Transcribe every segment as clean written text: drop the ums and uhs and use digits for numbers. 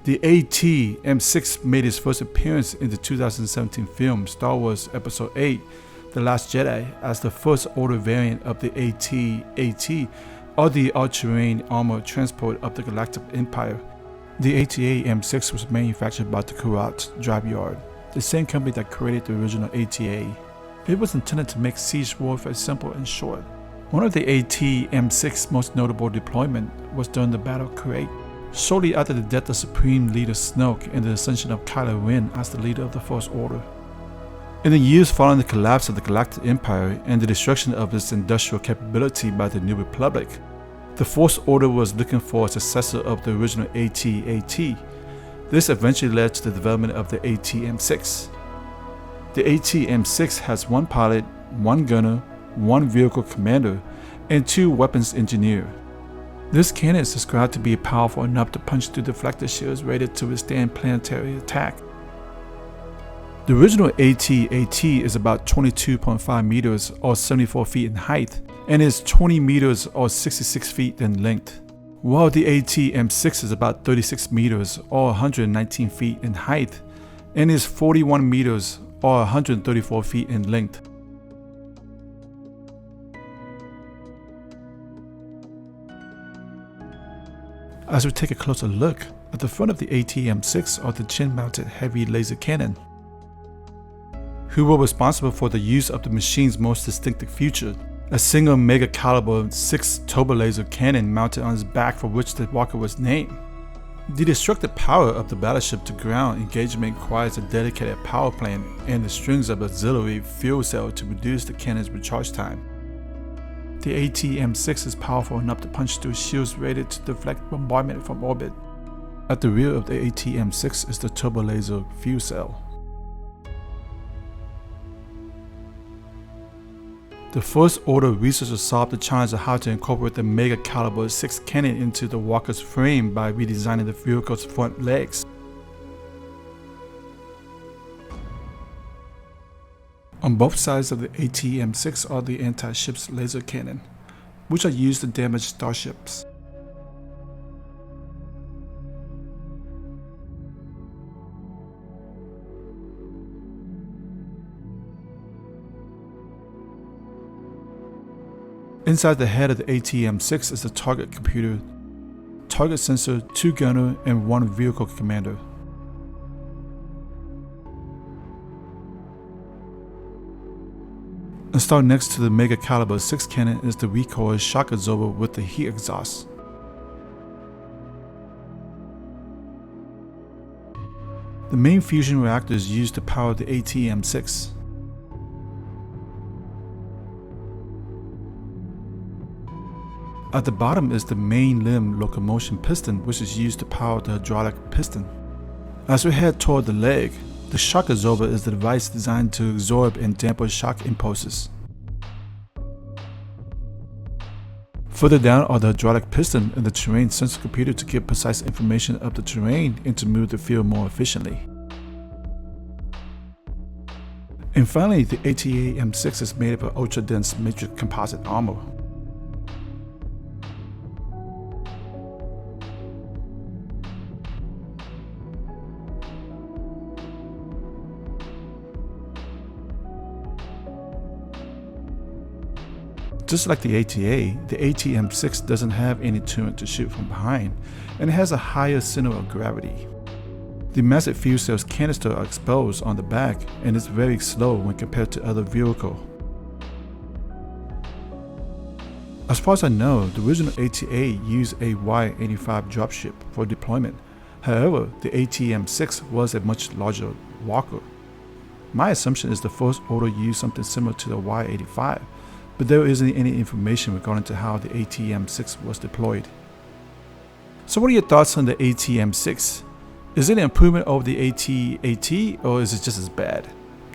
The AT-M6 made its first appearance in the 2017 film Star Wars Episode VIII, The Last Jedi, as the first order variant of the AT-AT, or the All-Terrain Armored Transport of the Galactic Empire. The AT-M6 was manufactured by the Crait Drive Yard, the same company that created the original AT-A. It was intended to make siege warfare simple and short. One of the AT-M6's most notable deployment was during the Battle of Crait, shortly after the death of Supreme Leader Snoke and the ascension of Kylo Ren as the leader of the First Order. In the years following the collapse of the Galactic Empire and the destruction of its industrial capability by the New Republic, the First Order was looking for a successor of the original AT-AT. This eventually led to the development of the AT-M6. The AT-M6 has one pilot, one gunner, one vehicle commander, and two weapons engineers. This cannon is described to be powerful enough to punch through deflector shields rated to withstand planetary attack. The original AT-AT is about 22.5 meters or 74 feet in height and is 20 meters or 66 feet in length, while the AT-M6 is about 36 meters or 119 feet in height and is 41 meters or 134 feet in length. As we take a closer look, at the front of the AT-M6 are the chin-mounted heavy laser cannon, who were responsible for the use of the machine's most distinctive feature, a single MegaCaliber Six turbolaser cannon mounted on its back, for which the Walker was named. The destructive power of the battleship-to-ground engagement requires a dedicated power plant and the strings of auxiliary fuel cell to reduce the cannon's recharge time. The AT-M6 is powerful enough to punch through shields rated to deflect bombardment from orbit. At the rear of the AT-M6 is the turbolaser fuel cell. The First Order researchers solved the challenge of how to incorporate the MegaCaliber Six cannon into the Walker's frame by redesigning the vehicle's front legs. On both sides of the AT-M6 are the anti-ship's laser cannon, which are used to damage starships. Inside the head of the AT-M6 is the target computer, target sensor, two gunner, and one vehicle commander. Installed next to the MegaCaliber Six cannon is the recoil shock absorber with the heat exhaust. The main fusion reactor is used to power the AT-M6. At the bottom is the main limb locomotion piston, which is used to power the hydraulic piston. As we head toward the leg, the shock absorber is the device designed to absorb and dampen shock impulses. Further down are the hydraulic piston and the terrain sensor computer to get precise information of the terrain and to move the field more efficiently. And finally, the AT-M6 is made up of ultra-dense matrix composite armor. Just like the AT-A, the AT-M6 doesn't have any turret to shoot from behind, and it has a higher center of gravity. The massive fuel cell's canister are exposed on the back, and it's very slow when compared to other vehicles. As far as I know, the original AT-A used a Y-85 dropship for deployment. However, the AT-M6 was a much larger Walker. My assumption is the First Order used something similar to the Y-85, but there isn't any information regarding to how the AT-M6 was deployed. So what are your thoughts on the AT-M6? Is it an improvement over the AT-AT, or is it just as bad?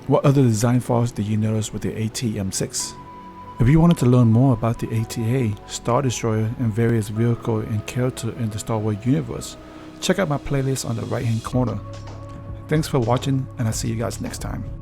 What other design flaws did you notice with the AT-M6? If you wanted to learn more about the AT-A, Star Destroyer, and various vehicle and character in the Star Wars universe, check out my playlist on the right hand corner. Thanks for watching, and I'll see you guys next time.